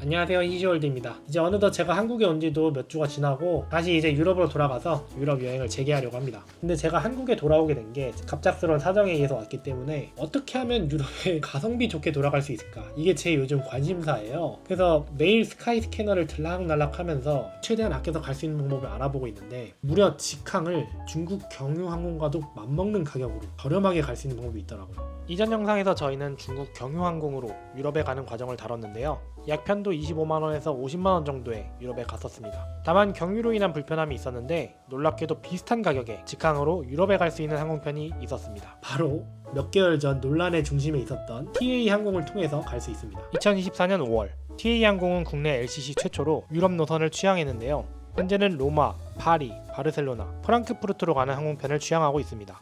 안녕하세요, 이지월드입니다. 이제 어느덧 제가 한국에 온 지도 몇 주가 지나고 다시 이제 유럽으로 돌아가서 유럽 여행을 재개하려고 합니다. 근데 제가 한국에 돌아오게 된 게 갑작스러운 사정에 의해서 왔기 때문에 어떻게 하면 유럽에 가성비 좋게 돌아갈 수 있을까? 이게 제 요즘 관심사예요. 그래서 매일 스카이 스캐너를 들락날락 하면서 최대한 아껴서 갈 수 있는 방법을 알아보고 있는데 무려 직항을 중국 경유항공과도 맞먹는 가격으로 저렴하게 갈 수 있는 방법이 있더라고요. 이전 영상에서 저희는 중국 경유항공으로 유럽에 가는 과정을 다뤘는데요. 약 편도 25만원에서 50만원 정도에 유럽에 갔었습니다. 다만 경유로 인한 불편함이 있었는데 놀랍게도 비슷한 가격에 직항으로 유럽에 갈 수 있는 항공편이 있었습니다. 바로 몇 개월 전 논란의 중심에 있었던 TA 항공을 통해서 갈 수 있습니다. 2024년 5월 TA 항공은 국내 LCC 최초로 유럽 노선을 취항했는데요. 현재는 로마, 파리, 바르셀로나, 프랑크푸르트로 가는 항공편을 취항하고 있습니다.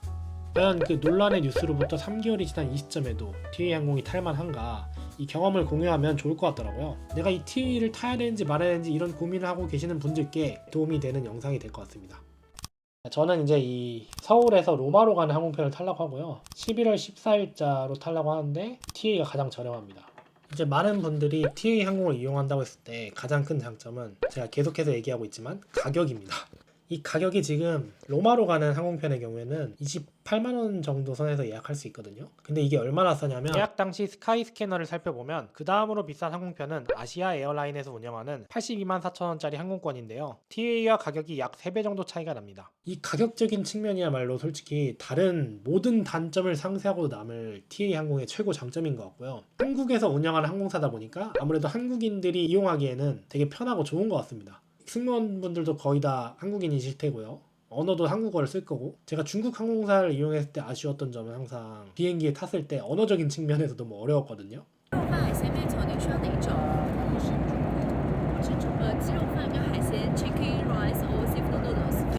과연 그 논란의 뉴스로부터 3개월이 지난 이 시점에도 TA 항공이 탈만한가, 이 경험을 공유하면 좋을 것 같더라고요. 내가 이 TA를 타야 되는지 말아야 되는지 이런 고민을 하고 계시는 분들께 도움이 되는 영상이 될 것 같습니다. 저는 이제 이 서울에서 로마로 가는 항공편을 타려고 하고요. 11월 14일자로 타려고 하는데 TA가 가장 저렴합니다. 이제 많은 분들이 TA 항공을 이용한다고 했을 때 가장 큰 장점은 제가 계속해서 얘기하고 있지만 가격입니다. 이 가격이 지금 로마로 가는 항공편의 경우에는 28만원 정도 선에서 예약할 수 있거든요. 근데 이게 얼마나 싸냐면 예약 당시 스카이 스캐너를 살펴보면 그 다음으로 비싼 항공편은 아시아 에어라인에서 운영하는 82만 4천원짜리 항공권인데요. TA와 가격이 약 3배 정도 차이가 납니다. 이 가격적인 측면이야말로 솔직히 다른 모든 단점을 상쇄하고 남을 TA 항공의 최고 장점인 것 같고요. 한국에서 운영하는 항공사다 보니까 아무래도 한국인들이 이용하기에는 되게 편하고 좋은 것 같습니다. 승무원분들도 거의 다 한국인이실 테고요. 언어도 한국어를 쓸 거고, 제가 중국 항공사를 이용했을 때 아쉬웠던 점은 항상 비행기에 tas을 때 언어적인 측면에서 너무 어려웠거든요.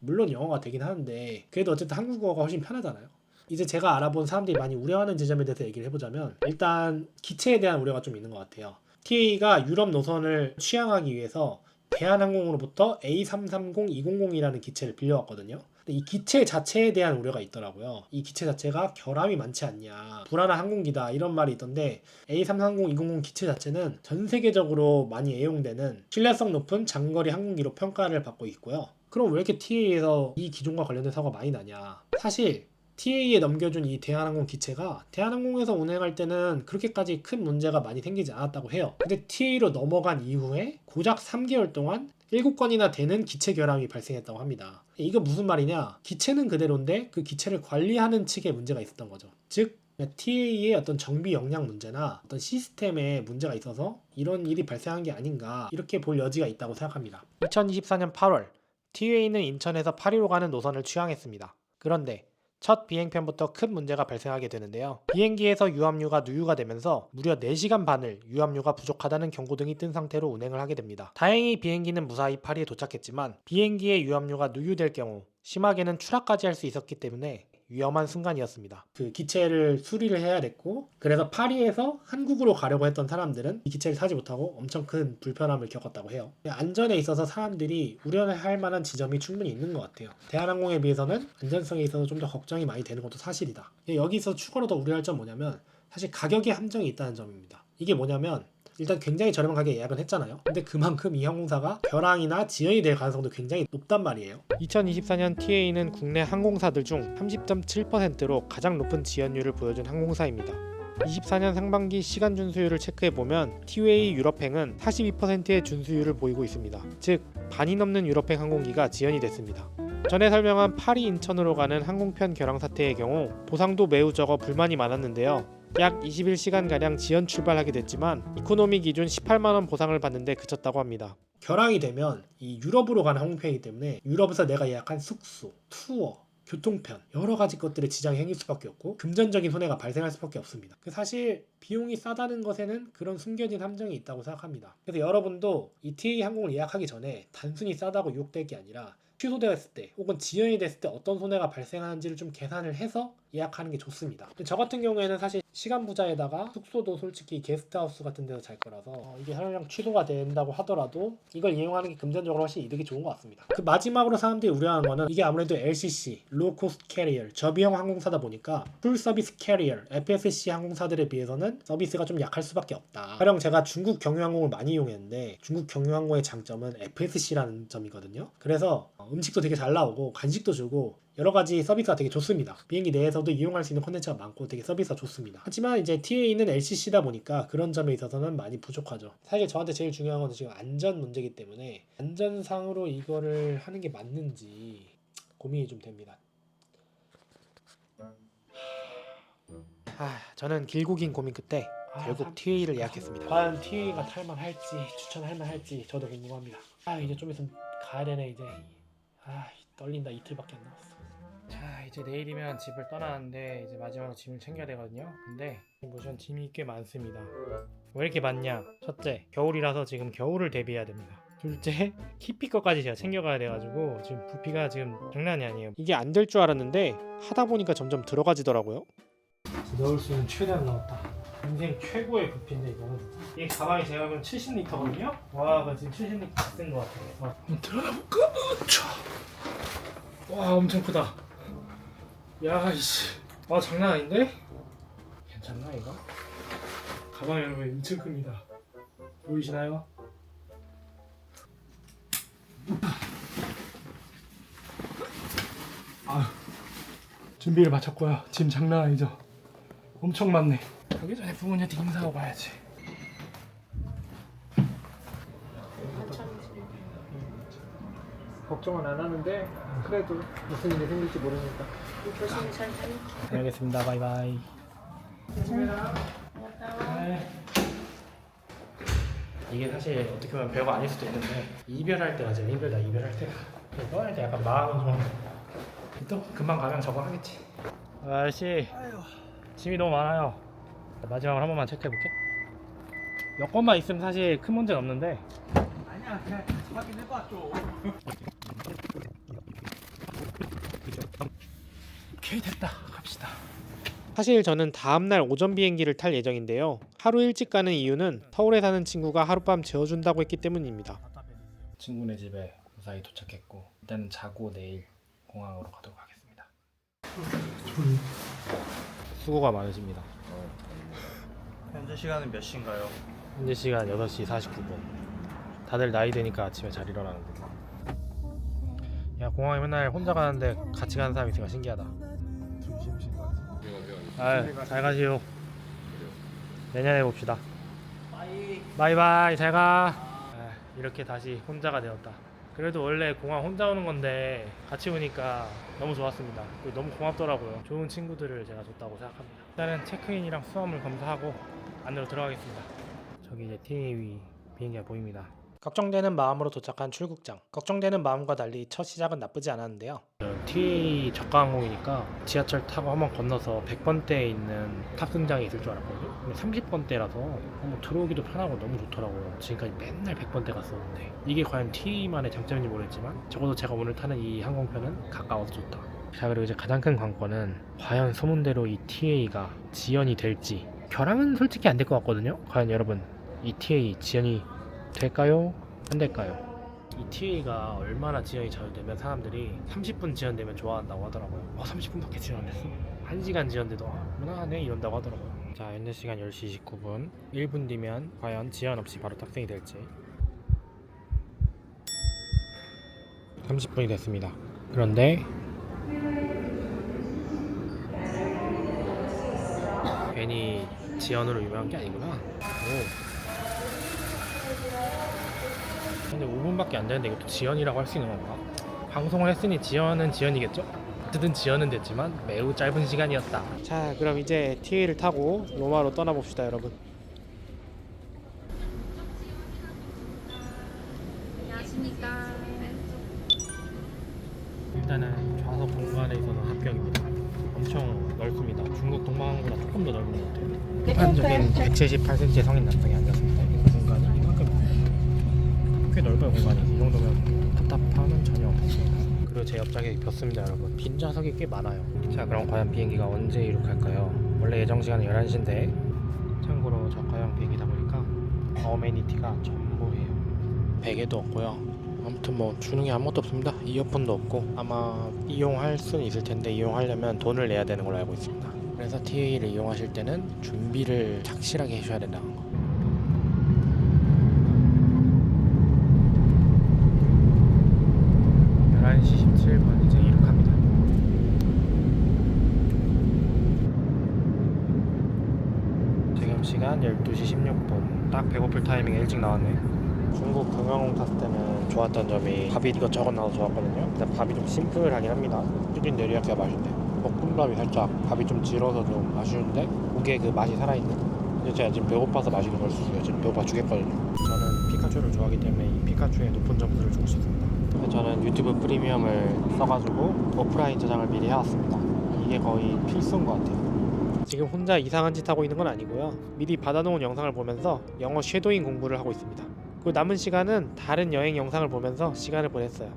물론 영어가 되긴 하는데 그래도 어쨌든 한국어가 훨씬 편하잖아요. 이제 제가 알아본 사람들이 많이 우려하는 지점에 대해서 얘기를 해보자면, 일단 기체에 대한 우려가 좀 있는 것 같아요. TA가 유럽 노선을 취항하기 위해서 대한항공으로부터 A330-200이라는 기체를 빌려왔거든요. 근데 이 기체 자체에 대한 우려가 있더라고요. 이 기체 자체가 결함이 많지 않냐, 불안한 항공기다, 이런 말이 있던데, A330-200 기체 자체는 전 세계적으로 많이 애용되는 신뢰성 높은 장거리 항공기로 평가를 받고 있고요. 그럼 왜 이렇게 TA에서 이 기종과 관련된 사고가 많이 나냐? 사실 TA에 넘겨준 이 대한항공 기체가 대한항공에서 운행할 때는 그렇게까지 큰 문제가 많이 생기지 않았다고 해요. 근데 TA로 넘어간 이후에 고작 3개월 동안 7건이나 되는 기체 결함이 발생했다고 합니다. 이거 무슨 말이냐? 기체는 그대로인데 그 기체를 관리하는 측에 문제가 있었던 거죠. 즉 TA의 어떤 정비 역량 문제나 어떤 시스템에 문제가 있어서 이런 일이 발생한 게 아닌가, 이렇게 볼 여지가 있다고 생각합니다. 2024년 8월 TA는 인천에서 파리로 가는 노선을 취항했습니다. 그런데 첫 비행편부터 큰 문제가 발생하게 되는데요. 비행기에서 유압류가 누유가 되면서 무려 4시간 반을 유압류가 부족하다는 경고등이 뜬 상태로 운행을 하게 됩니다. 다행히 비행기는 무사히 파리에 도착했지만 비행기에 유압류가 누유될 경우 심하게는 추락까지 할 수 있었기 때문에 위험한 순간이었습니다. 그 기체를 수리를 해야 됐고, 그래서 파리에서 한국으로 가려고 했던 사람들은 이 기체를 타지 못하고 엄청 큰 불편함을 겪었다고 해요. 안전에 있어서 사람들이 우려할 만한 지점이 충분히 있는 것 같아요. 대한항공에 비해서는 안전성에 있어서 좀 더 걱정이 많이 되는 것도 사실이다. 여기서 추가로 더 우려할 점 뭐냐면, 사실 가격에 함정이 있다는 점입니다. 이게 뭐냐면, 일단 굉장히 저렴한 가격에 예약은 했잖아요. 근데 그만큼 이 항공사가 벼랑이나 지연이 될 가능성도 굉장히 높단 말이에요. 2024년 TA는 국내 항공사들 중 30.7%로 가장 높은 지연율을 보여준 항공사입니다. 24년 상반기 시간 준수율을 체크해보면 티웨이 유럽행은 42%의 준수율을 보이고 있습니다. 즉 반이 넘는 유럽행 항공기가 지연이 됐습니다. 전에 설명한 파리 인천으로 가는 항공편 결항 사태의 경우 보상도 매우 적어 불만이 많았는데요. 약 21시간가량 지연 출발하게 됐지만 이코노미 기준 18만원 보상을 받는데 그쳤다고 합니다. 결항이 되면 이 유럽으로 가는 항공편이기 때문에 유럽에서 내가 예약한 숙소, 투어, 교통편, 여러 가지 것들에 지장이 생길 수밖에 없고 금전적인 손해가 발생할 수밖에 없습니다. 사실 비용이 싸다는 것에는 그런 숨겨진 함정이 있다고 생각합니다. 그래서 여러분도 이 TA 항공을 예약하기 전에 단순히 싸다고 유혹될 게 아니라 취소되었을 때 혹은 지연이 됐을 때 어떤 손해가 발생하는지를 좀 계산을 해서 예약하는 게 좋습니다. 근데 저 같은 경우에는 사실 시간 부자에다가 숙소도 솔직히 게스트하우스 같은 데서 잘 거라서 이게 설령 취소가 된다고 하더라도 이걸 이용하는 게 금전적으로 훨씬 이득이 좋은 것 같습니다. 그 마지막으로 사람들이 우려하는 거는 이게 아무래도 LCC, Low Cost Carrier, 저비용 항공사다 보니까 풀 서비스 캐리어, FSC 항공사들에 비해서는 서비스가 좀 약할 수밖에 없다. 가령 제가 중국 경유항공을 많이 이용했는데 중국 경유항공의 장점은 FSC라는 점이거든요. 그래서 음식도 되게 잘 나오고 간식도 주고 여러 가지 서비스가 되게 좋습니다. 비행기 내에서도 이용할 수 있는 콘텐츠가 많고 되게 서비스가 좋습니다. 하지만 이제 TA는 LCC다 보니까 그런 점에 있어서는 많이 부족하죠. 사실 저한테 제일 중요한 건 지금 안전 문제이기 때문에 안전상으로 이거를 하는 게 맞는지 고민이 좀 됩니다. 저는 길고 긴 고민 끝에 결국 TA를 예약했습니다. 과연 TA가 탈만할지 추천할만할지 저도 궁금합니다. 이제 좀 있으면 가야 되네 이제. 떨린다. 이틀밖에 안 남았어. 자, 이제 내일이면 집을 떠나는데 이제 마지막으로 짐을 챙겨야 되거든요. 근데 보시면 짐이 꽤 많습니다. 왜 이렇게 많냐? 첫째, 겨울이라서 지금 겨울을 대비해야 됩니다. 둘째, 키피 거까지 제가 챙겨가야 돼가지고 지금 부피가 지금 장난이 아니에요. 이게 안 될 줄 알았는데 하다 보니까 점점 들어가지더라고요. 넣을 수 있는 최대한 넣었다. 인생 최고의 부피인데 이거는. 이 가방이 제가 알기로는 70리터거든요? 와, 나 지금 70리터 다 쓴 것 같아. 한번 들어가 볼까? 와, 엄청 크다. 야, 이씨. 장난 아닌데? 괜찮나 이거? 가방 여러분 엄청 큽니다. 보이시나요? 준비를 마쳤고요. 짐 장난 아니죠? 엄청 많네. 가기 전에 부모님한테 인사하고 가야지. 걱정은 안 하는데 그래도 무슨 일이 생길지 모르니까 조심히 잘 다녀. 알겠습니다. 바이바이. 네. 이게 사실 어떻게 보면 별거 아닐 수도 있는데 이별할 때가 제일 힘들다. 이별할 때가 떠날 때 약간 마음은 좀 금방 가면 적응하겠지. 아저씨 짐이 너무 많아요. 마지막으로 한 번만 체크해볼게. 여권만 있으면 사실 큰 문제는 없는데. 아니야, 그냥 확인해봐 좀. 오케이, 됐다. 갑시다. 사실 저는 다음날 오전 비행기를 탈 예정인데요. 하루 일찍 가는 이유는 서울에 사는 친구가 하룻밤 재워준다고 했기 때문입니다. 친구네 집에 무사히 도착했고 일단은 자고 내일 공항으로 가도록 하겠습니다. 수고가 많으십니다. 현재 시간은 몇 시인가요? 현재 시간 8시 49분. 다들 나이 드니까 아침에 잘 일어나는데. 야, 공항에 맨날 혼자 가는데 같이 가는 사람이 있으니까 신기하다. 잘 가시오. 내년에 봅시다. 바이바이. 잘 가. 이렇게 다시 혼자가 되었다. 그래도 원래 공항 혼자 오는 건데 같이 오니까 너무 좋았습니다. 너무 고맙더라고요. 좋은 친구들을 제가 줬다고 생각합니다. 일단은 체크인이랑 수화물 검사하고 안으로 들어가겠습니다. 저기 이제 TA위 비행기가 보입니다. 걱정되는 마음으로 도착한 출국장. 걱정되는 마음과 달리 첫 시작은 나쁘지 않았는데요. TA 저가항공이니까 지하철 타고 한번 건너서 100번대에 있는 탑승장이 있을 줄 알았거든요. 근데 30번대라서 들어오기도 편하고 너무 좋더라고요. 지금까지 맨날 100번대 갔었는데 이게 과연 TA만의 장점인지 모르겠지만 적어도 제가 오늘 타는 이 항공편은 가까워서 좋다. 자, 그리고 이제 가장 큰 관건은 과연 소문대로 이 TA가 지연이 될지. 결항은 솔직히 안 될 것 같거든요. 과연 여러분 이 TA 지연이 될까요? 안 될까요? 이 TA가 얼마나 지연이 자주 되면 사람들이 30분 지연되면 좋아한다고 하더라고요. 30분밖에 지연 안 됐어? 1시간 지연돼도 무난하네 이런다고 하더라고요. 자, 현재 시간 10시 29분. 1분 뒤면 과연 지연 없이 바로 탑승이 될지. 30분이 됐습니다. 그런데 괜히 지연으로 유명한 게 아니구나. 근데 5분밖에 안 되는데 이것도 지연이라고 할 수 있는 건가? 방송을 했으니 지연은 지연이겠죠? 어쨌든 지연은 됐지만 매우 짧은 시간이었다. 자, 그럼 이제 TA를 타고 로마로 떠나봅시다, 여러분. 안녕하십니까. 일단은 좌석 공간에 있어서 합격입니다. 엄청 넓습니다. 중국 동방항보다 조금 더 넓은 것 같아요. 일반적인 178cm의 성인 남성이 앉았습니다. 이 공간이 이만큼 꽤 넓어요. 공간이 이 정도면 답답함은 전혀 없습니다. 그리고 제 옆좌석이 겼습니다 여러분. 빈 좌석이 꽤 많아요. 자 그럼 과연 비행기가 언제 이륙할까요? 원래 예정 시간은 11시인데 참고로 저가형 비행기다 보니까 어메니티가 전부예요. 베개도 없고요. 아무튼 뭐 주는 게 아무것도 없습니다. 이어폰도 없고 아마 이용할 수는 있을 텐데 이용하려면 돈을 내야 되는 걸로 알고 있습니다. 그래서 TA를 이용하실 때는 준비를 착실하게 해줘야 된다는 거. 이제 이륙합니다. 지금 시간 12시 16분. 딱 배고플 타이밍에 일찍 나왔네. 중국 경영공 탔을 때는 좋았던 점이 밥이 이것저것 나와서 좋았거든요. 근데 밥이 좀 심플하긴 합니다. 튀긴 내리야끼가 맛있네. 볶음밥이 살짝 밥이 좀 질어서 좀 아쉬운데 고기에 그 맛이 살아있는. 근데 제가 지금 배고파서 마시는 걸 수도 있어요. 지금 배고파 죽겠거든요. 저는 피카츄를 좋아하기 때문에 이 피카츄에 높은 점수를 주고 싶습니다. 저는 유튜브 프리미엄을 써가지고 오프라인 저장을 미리 해왔습니다. 이게 거의 필수인 것 같아요. 지금 혼자 이상한 짓 하고 있는 건 아니고요. 미리 받아놓은 영상을 보면서 영어 쉐도잉 공부를 하고 있습니다. 그리고 남은 시간은 다른 여행 영상을 보면서 시간을 보냈어요.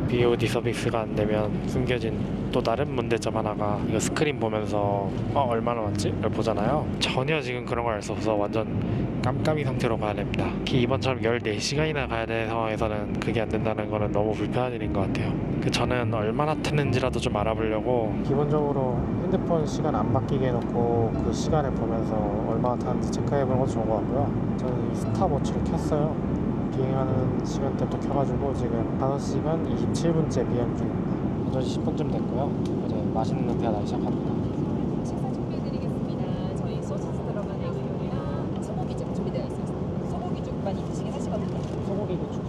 BOD 서비스가 안 되면 숨겨진 또 다른 문제점 하나가 이거 스크린 보면서 얼마나 왔지? 를 보잖아요. 전혀 지금 그런 걸 알 수 없어서 완전 깜깜이 상태로 가야 됩니다. 특히 이번처럼 14시간이나 가야 되는 상황에서는 그게 안 된다는 거는 너무 불편한 일인 것 같아요. 저는 얼마나 탔는지라도 좀 알아보려고 기본적으로 핸드폰 시간 안 바뀌게 해놓고 그 시간을 보면서 얼마나 탔는지 체크해보는 것도 좋은 것 같고요. 저는 이 스탑워치를 켰어요. 비행하는 시간대부터 켜가지고 지금 5시간 27분째 비행 중입니다. 8시 10분쯤 됐고요. 이제 맛있는 냄새가 나기 시작합니다. 식사 준비해드리겠습니다. 저희 소시지 들어간 에그요리랑 소고기죽 준비되어 있습니다. 소고기죽 많이 드시긴 하시거든요. 소고기 고추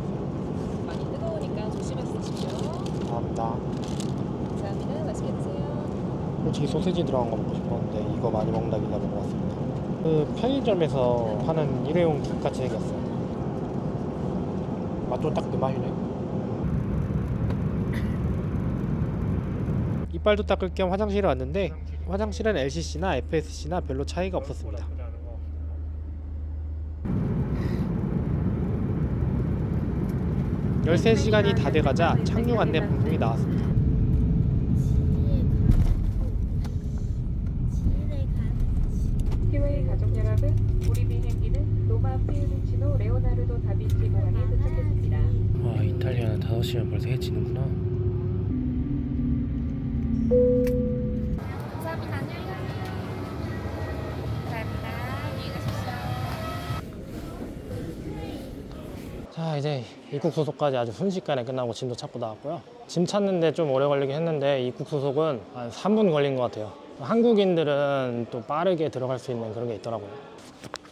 많이 뜨거우니까 조심해서 드십시오. 감사합니다. 감사합니다. 맛있게 드세요. 솔직히 소세지 들어간 거 먹고 싶었는데 이거 많이 먹는다길래 먹어봤습니다. 그 편의점에서 파는 일회용 김같이 생겼어요. 맛도 딱 그 맛이네. 이빨도 닦을 겸 화장실에 왔는데 화장실은 LCC나 FSC나 별로 차이가 없었습니다. (13시간이) 다 돼가자 착륙 안내 방송이 나왔습니다. 티웨이 가족 여러분, 우리 비행기는 로마 피우미치노 레오나르도 다빈치 공항에 도착했습니다. 와, 이탈리아는 5시면 벌써 해지는구나. 감사합니다. 안녕히 가세요. 감사합니다. 안녕히 가십시오. 자, 이제 입국 소속까지 아주 순식간에 끝나고 짐도 찾고 나왔고요. 짐 찾는데 좀 오래 걸리긴 했는데 입국 소속은 한 3분 걸린 것 같아요. 한국인들은 또 빠르게 들어갈 수 있는 그런 게 있더라고요.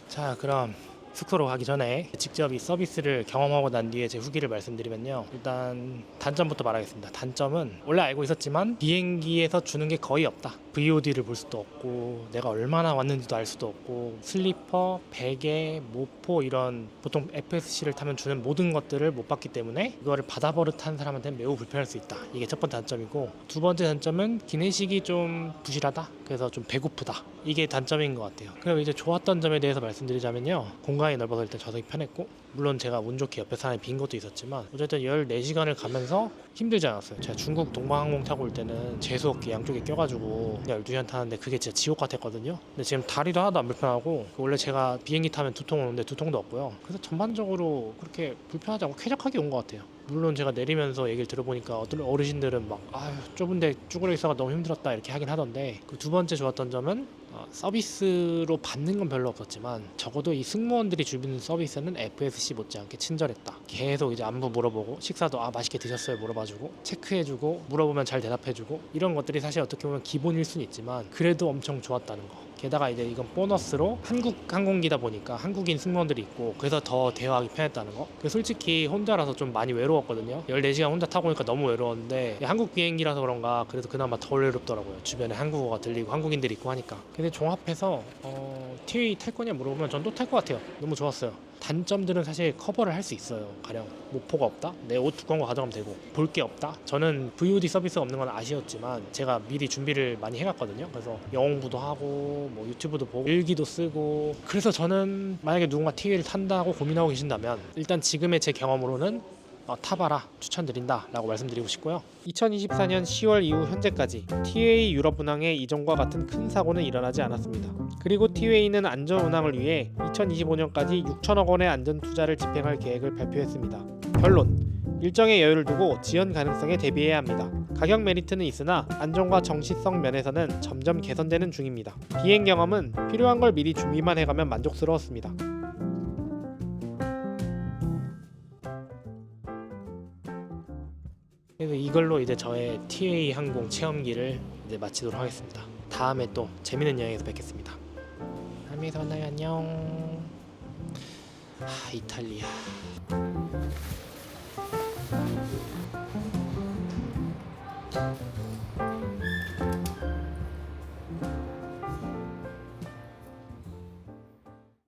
자, 그럼 숙소로 가기 전에 직접 이 서비스를 경험하고 난 뒤에 제 후기를 말씀드리면요. 일단 단점부터 말하겠습니다. 단점은 원래 알고 있었지만 비행기에서 주는 게 거의 없다. VOD를 볼 수도 없고 내가 얼마나 왔는지도 알 수도 없고 슬리퍼, 베개, 모포 이런 보통 FSC를 타면 주는 모든 것들을 못 받기 때문에 이거를 받아버릇한 사람한테는 매우 불편할 수 있다. 이게 첫 번째 단점이고, 두 번째 단점은 기내식이 좀 부실하다. 그래서 좀 배고프다. 이게 단점인 것 같아요. 그럼 이제 좋았던 점에 대해서 말씀드리자면요. 공간이 넓어서 일단 좌석이 편했고, 물론 제가 운 좋게 옆에 사람이 빈 것도 있었지만 어쨌든 14시간을 가면서 힘들지 않았어요. 제가 중국 동방항공 타고 올 때는 재수없게 양쪽에 껴가지고 12시간 타는데 그게 진짜 지옥 같았거든요. 근데 지금 다리도 하나도 안 불편하고, 원래 제가 비행기 타면 두통 오는데 두통도 없고요. 그래서 전반적으로 그렇게 불편하지 않고 쾌적하게 온 것 같아요. 물론 제가 내리면서 얘기를 들어보니까 어떤 어르신들은 막 아유 좁은데 쭈그려 있어가 너무 힘들었다 이렇게 하긴 하던데, 그 두 번째 좋았던 점은 서비스로 받는 건 별로 없었지만 적어도 이 승무원들이 주는 서비스는 FSC 못지않게 친절했다. 계속 이제 안부 물어보고, 식사도 맛있게 드셨어요 물어봐주고, 체크해주고, 물어보면 잘 대답해주고, 이런 것들이 사실 어떻게 보면 기본일 수는 있지만 그래도 엄청 좋았다는 거. 게다가 이제 이건 보너스로 한국 항공기다 보니까 한국인 승무원들이 있고, 그래서 더 대화하기 편했다는 거. 솔직히 혼자라서 좀 많이 외로웠거든요. 14시간 혼자 타고 오니까 너무 외로웠는데 한국 비행기라서 그런가 그래도 그나마 덜 외롭더라고요. 주변에 한국어가 들리고 한국인들이 있고 하니까. 근데 종합해서 TA 탈 거냐 물어보면 전 또 탈 것 같아요. 너무 좋았어요. 단점들은 사실 커버를 할 수 있어요. 가령 목포가 없다? 내 옷 두꺼운 거 가져가면 되고 볼 게 없다? 저는 VOD 서비스가 없는 건 아쉬웠지만 제가 미리 준비를 많이 해갔거든요. 그래서 영어공부도 하고 뭐 유튜브도 보고 일기도 쓰고 그래서 저는 만약에 누군가 TA를 탄다고 고민하고 계신다면 일단 지금의 제 경험으로는 타봐라 추천드린다 라고 말씀드리고 싶고요. 2024년 10월 이후 현재까지 TA 유럽 운항에 이전과 같은 큰 사고는 일어나지 않았습니다. 그리고 TA는 안전 운항을 위해 2025년까지 6천억 원의 안전 투자를 집행할 계획을 발표했습니다. 결론, 일정의 여유를 두고 지연 가능성에 대비해야 합니다. 가격 메리트는 있으나 안전과 정시성 면에서는 점점 개선되는 중입니다. 비행 경험은 필요한 걸 미리 준비만 해가면 만족스러웠습니다. 그래서 이걸로 이제 저의 TA 항공 체험기를 이제 마치도록 하겠습니다. 다음에 또 재밌는 여행에서 뵙겠습니다. 하미선아요 안녕. 이탈리아.